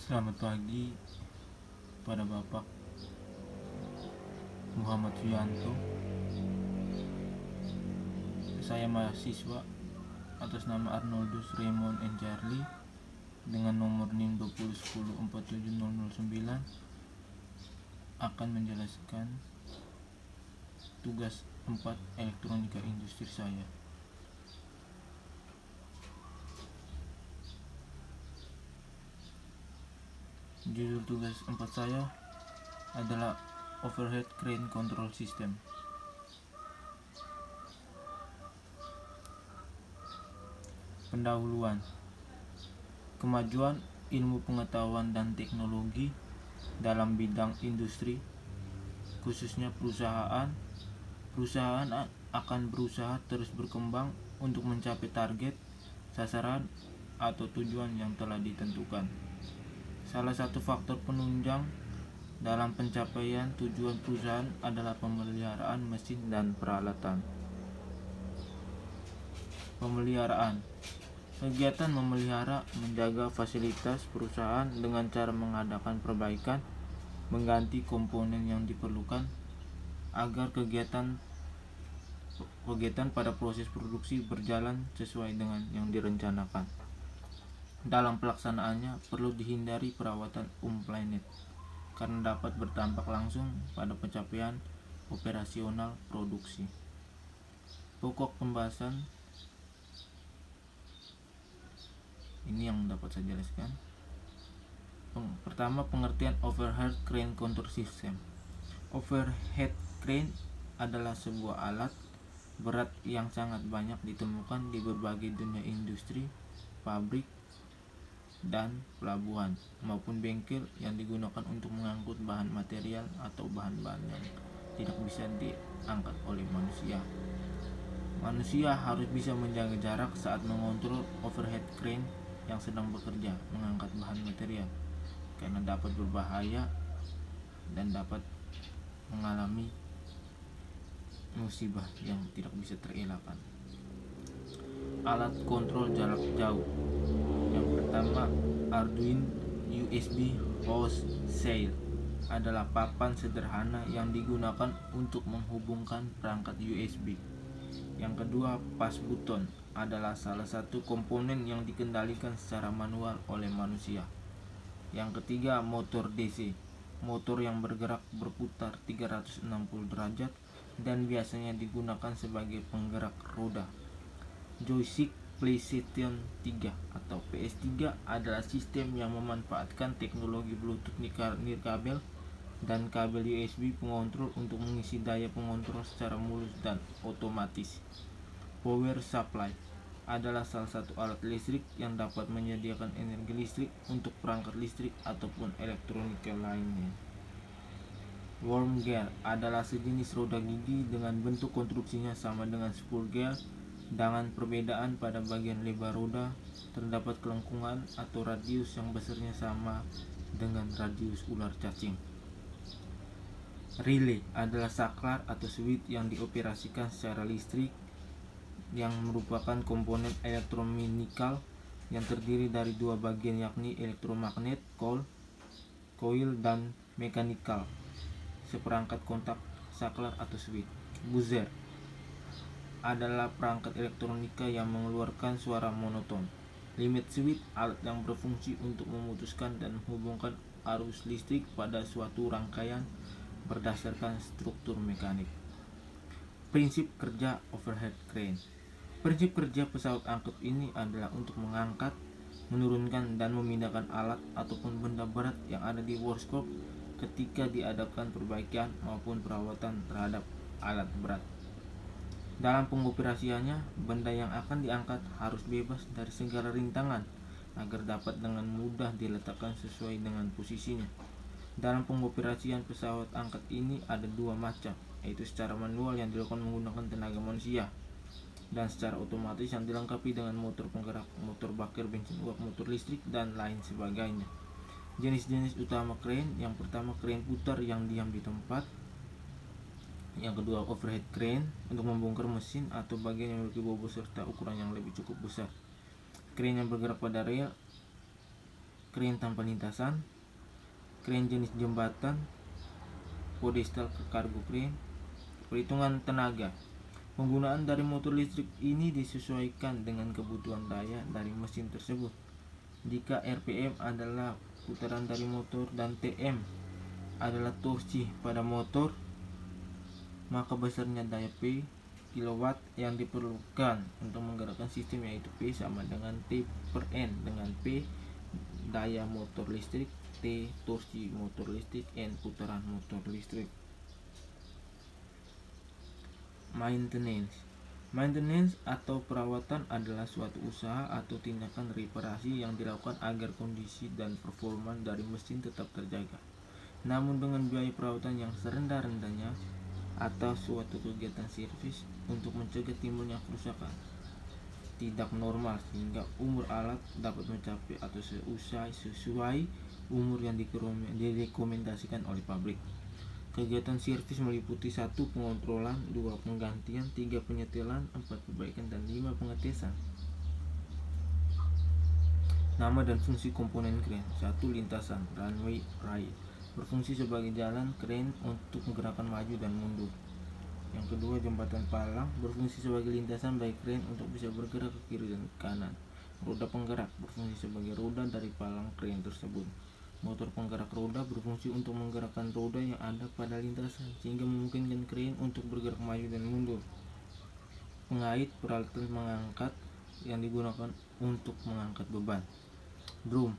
Selamat pagi pada Bapak Muhammad Suyanto. Saya mahasiswa atas nama Arnoldus Raymond N. Charlie dengan nomor NIM 2010-47009 akan menjelaskan tugas 4 elektronika industri saya. Judul tugas 4 saya adalah Overhead Crane Control System. Pendahuluan. Kemajuan ilmu pengetahuan dan teknologi dalam bidang industri, khususnya perusahaan akan berusaha terus berkembang untuk mencapai target, sasaran, atau tujuan yang telah ditentukan. Salah satu faktor penunjang dalam pencapaian tujuan perusahaan adalah pemeliharaan mesin dan peralatan. Pemeliharaan. Kegiatan memelihara, menjaga fasilitas perusahaan dengan cara mengadakan perbaikan, mengganti komponen yang diperlukan agar kegiatan pada proses produksi berjalan sesuai dengan yang direncanakan. Dalam pelaksanaannya perlu dihindari perawatan unplanned karena dapat berdampak langsung pada pencapaian operasional produksi. Pokok pembahasan ini yang dapat saya jelaskan. Pertama, pengertian overhead crane control system. Overhead crane adalah sebuah alat berat yang sangat banyak ditemukan di berbagai dunia industri, pabrik, dan pelabuhan maupun bengkel yang digunakan untuk mengangkut bahan material atau bahan-bahan yang tidak bisa diangkat oleh manusia. Manusia harus bisa menjaga jarak saat mengontrol overhead crane yang sedang bekerja mengangkat bahan material karena dapat berbahaya dan dapat mengalami musibah yang tidak bisa terelakkan. Alat kontrol jarak jauh. Yang pertama, Arduino USB Host Cell adalah papan sederhana yang digunakan untuk menghubungkan perangkat USB. Yang kedua, push button adalah salah satu komponen yang dikendalikan secara manual oleh manusia. Yang ketiga, motor DC, motor yang bergerak berputar 360 derajat dan biasanya digunakan sebagai penggerak roda. Joystick PlayStation 3 atau PS3 adalah sistem yang memanfaatkan teknologi Bluetooth nirkabel dan kabel USB pengontrol untuk mengisi daya pengontrol secara mulus dan otomatis. Power supply adalah salah satu alat listrik yang dapat menyediakan energi listrik untuk perangkat listrik ataupun elektronika lainnya. Worm gear adalah sejenis roda gigi dengan bentuk konstruksinya sama dengan spool gear. Dengan perbedaan pada bagian lebar roda, terdapat kelengkungan atau radius yang besarnya sama dengan radius ular cacing. Relay adalah saklar atau switch yang dioperasikan secara listrik yang merupakan komponen elektromekanikal yang terdiri dari dua bagian yakni elektromagnet, coil, dan mekanikal, seperangkat kontak saklar atau switch. Buzzer adalah perangkat elektronika yang mengeluarkan suara monoton. Limit switch, alat yang berfungsi untuk memutuskan dan menghubungkan arus listrik pada suatu rangkaian berdasarkan struktur mekanik. Prinsip kerja overhead crane. Prinsip kerja pesawat angkut ini adalah untuk mengangkat, menurunkan, dan memindahkan alat ataupun benda berat yang ada di workshop ketika diadakan perbaikan maupun perawatan terhadap alat berat. Dalam pengoperasiannya, benda yang akan diangkat harus bebas dari segala rintangan agar dapat dengan mudah diletakkan sesuai dengan posisinya. Dalam pengoperasian pesawat angkat ini ada dua macam, yaitu secara manual yang dilakukan menggunakan tenaga manusia dan secara otomatis yang dilengkapi dengan motor penggerak, motor bakar bensin uap, motor listrik, dan lain sebagainya. Jenis-jenis utama crane. Yang pertama, crane putar yang diam di tempat. Yang kedua, overhead crane untuk membongkar mesin atau bagian yang memiliki bobot serta ukuran yang lebih cukup besar. Crane yang bergerak pada rel. Kren tanpa lintasan, kren jenis jembatan, pedestal cargo crane. Perhitungan tenaga. Penggunaan dari motor listrik ini disesuaikan dengan kebutuhan daya dari mesin tersebut. Jika RPM adalah putaran dari motor dan TM adalah torsi pada motor, maka besarnya daya P kilowatt yang diperlukan untuk menggerakkan sistem, yaitu P sama dengan T per N, dengan P daya motor listrik, T torsi motor listrik, N putaran motor listrik. Maintenance atau perawatan adalah suatu usaha atau tindakan reparasi yang dilakukan agar kondisi dan performa dari mesin tetap terjaga, namun dengan biaya perawatan yang serendah-rendahnya, atau suatu kegiatan servis untuk mencegah timbulnya kerusakan tidak normal sehingga umur alat dapat mencapai atau sesuai umur yang direkomendasikan oleh pabrik. Kegiatan servis meliputi 1. Pengontrolan, 2. Penggantian, 3. Penyetelan, 4. Perbaikan, dan 5. Pengetesan. Nama dan fungsi komponen kren. 1. Lintasan, runway, rail, berfungsi sebagai jalan kren untuk menggerakkan maju dan mundur. Yang kedua, jembatan palang, berfungsi sebagai lintasan bagi kren untuk bisa bergerak ke kiri dan kanan. Roda penggerak, berfungsi sebagai roda dari palang kren tersebut. Motor penggerak roda berfungsi untuk menggerakkan roda yang ada pada lintasan sehingga memungkinkan kren untuk bergerak maju dan mundur. Pengait, peralatan mengangkat yang digunakan untuk mengangkat beban. Drum,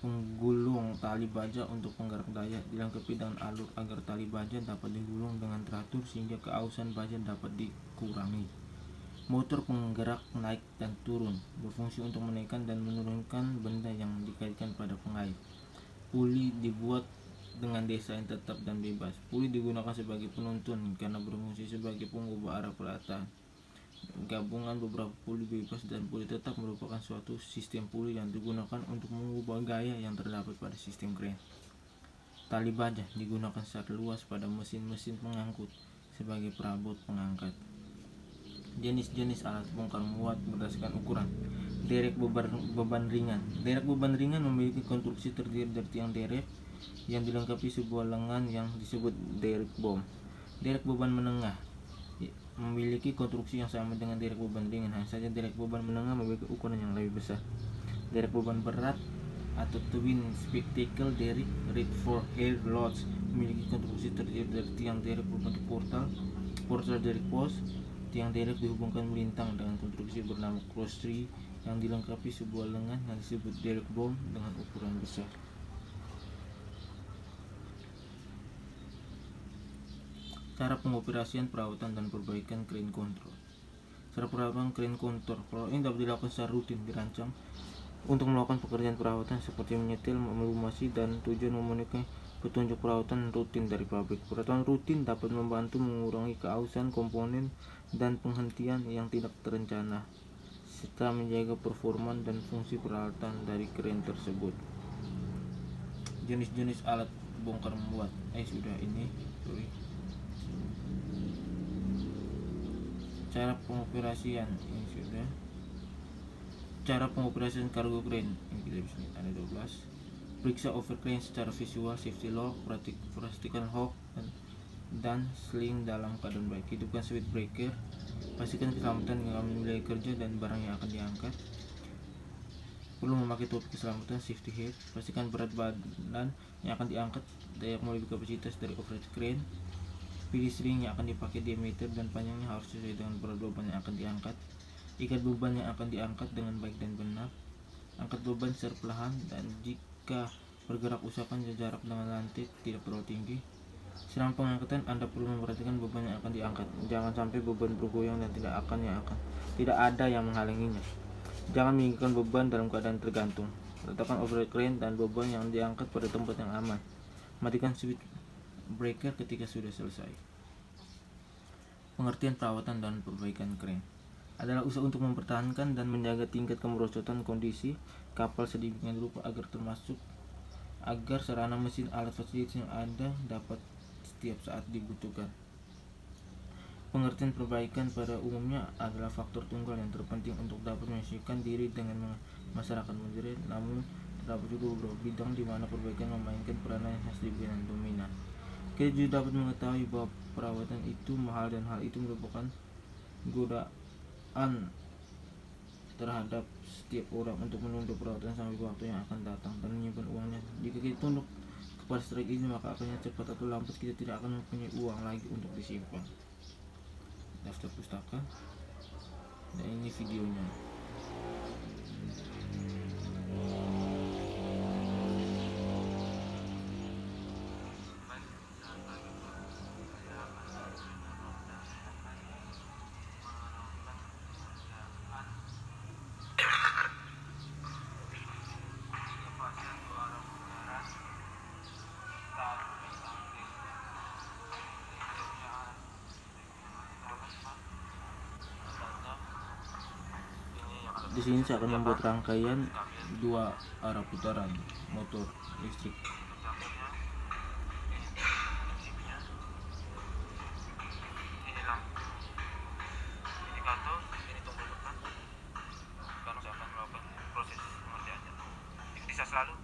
penggulung tali baja untuk penggerak daya, dilengkapi dengan alur agar tali baja dapat digulung dengan teratur sehingga keausan baja dapat dikurangi. Motor penggerak naik dan turun, berfungsi untuk menaikkan dan menurunkan benda yang dikaitkan pada pengait. Puli dibuat dengan desain tetap dan bebas. Puli digunakan sebagai penuntun karena berfungsi sebagai pengubah arah peralatan. Gabungan beberapa puli bebas dan puli tetap merupakan suatu sistem puli yang digunakan untuk mengubah gaya yang terdapat pada sistem kren. Tali baja digunakan secara luas pada mesin-mesin pengangkut sebagai perabot pengangkat. Jenis-jenis alat bongkar muat berdasarkan ukuran. Derek beban ringan. Derek beban ringan memiliki konstruksi terdiri dari tiang derek yang dilengkapi sebuah lengan yang disebut derek bom. Derek beban menengah memiliki konstruksi yang sama dengan derek beban ringan, hanya saja derek beban menengah memiliki ukuran yang lebih besar. Derek beban berat atau twin spectacle derrick reed for air loads memiliki konstruksi terdiri dari tiang derek berbentuk portal derrick post. Tiang derek dihubungkan melintang dengan konstruksi bernama cross tree yang dilengkapi sebuah lengan yang disebut derek bom dengan ukuran besar. Cara pengoperasian, perawatan, dan perbaikan crane control. Cara perawatan crane control. Perawatan ini dapat dilakukan secara rutin, dirancang untuk melakukan pekerjaan perawatan seperti menyetel, melumasi, dan tujuan memenuhi petunjuk perawatan rutin dari pabrik. Perawatan rutin dapat membantu mengurangi keausan komponen dan penghentian yang tidak terencana, serta menjaga performa dan fungsi peralatan dari kren tersebut. Jenis-jenis alat bongkar muat. Cara pengoperasian ini sudah. Cara pengoperasian cargo crane ini kita bisa lihat ada 12. Periksa over crane secara visual, safety lock, pastikan hook dan sling dalam keadaan baik. Hidupkan switch breaker, pastikan keselamatan yang akan memulai kerja dan barang yang akan diangkat. Perlu memakai topi keselamatan safety hat. Pastikan berat badan yang akan diangkat dapat melebihi kapasitas dari overhead crane. Pilih sling yang akan dipakai, diameter dan panjangnya harus sesuai dengan berat beban yang akan diangkat. Ikat beban yang akan diangkat dengan baik dan benar. Angkat beban secara perlahan, dan jika bergerak usahakan jarak dengan lantai tidak terlalu tinggi. Selama pengangkatan Anda perlu memperhatikan beban yang akan diangkat. Jangan sampai beban bergoyang dan tidak ada yang menghalanginya. Jangan meninggikan beban dalam keadaan tergantung. Letakkan overhead crane dan beban yang diangkat pada tempat yang aman. Matikan switch breaker ketika sudah selesai. Pengertian perawatan dan perbaikan kren adalah usaha untuk mempertahankan dan menjaga tingkat kemerosotan kondisi kapal sedemikian rupa agar sarana mesin alat fasilitas yang ada dapat setiap saat dibutuhkan. Pengertian perbaikan pada umumnya adalah faktor tunggal yang terpenting untuk dapat menyesuaikan diri dengan masyarakat modern, namun terdapat juga beberapa bidang di mana perbaikan memainkan peranan yang khas dan dominan. Kita juga dapat mengetahui bahwa perawatan itu mahal dan hal itu merupakan godaan terhadap setiap orang untuk menunda perawatan sampai waktu yang akan datang dan menyimpan uangnya. Jika kita tunduk kepada strategi ini, maka akhirnya cepat atau lambat kita tidak akan mempunyai uang lagi untuk disimpan. Daftar pustaka, dan ini videonya. Di sini saya akan membuat rangkaian 2 arah putaran motor listrik. Selalu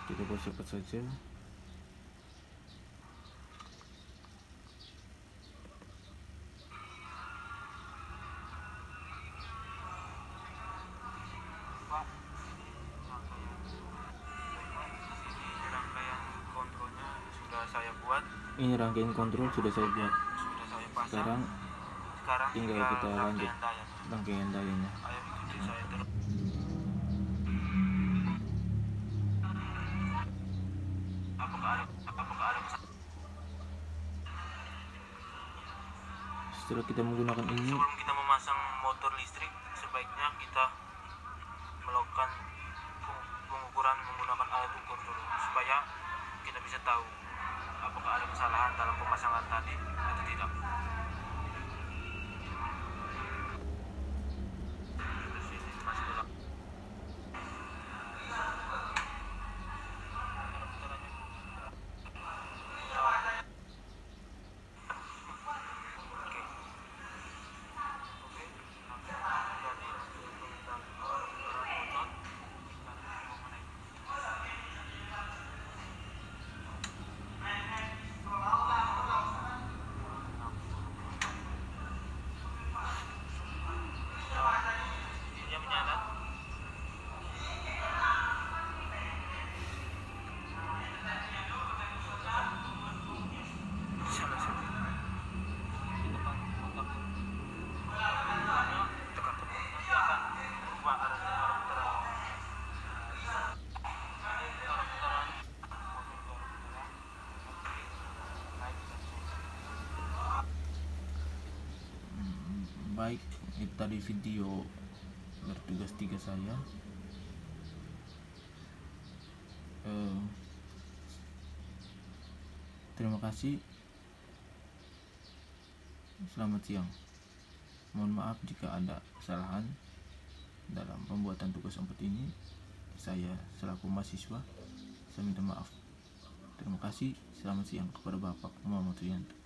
Kita buat cepat saja. rangkaian kontrolnya sudah saya buat. Ini rangkaian kontrol sudah saya buat. Sudah saya pasang. Sekarang tinggal kita lanjut rangkaian dayanya. Ayo ikuti saya terus. Apakah ada Setelah kita menggunakan ini, sebelum kita memasang motor listrik, sebaiknya kita melakukan pengukuran menggunakan alat ukur dulu supaya kita bisa tahu apakah ada kesalahan dalam pemasangan tadi atau tidak. baik, itu tadi video bertugas 3 saya. Terima kasih. Selamat siang. Mohon maaf jika ada kesalahan dalam pembuatan tugas 4 ini. Saya selaku mahasiswa, saya minta maaf. Terima kasih. Selamat siang kepada Bapak Muhammad Rianto.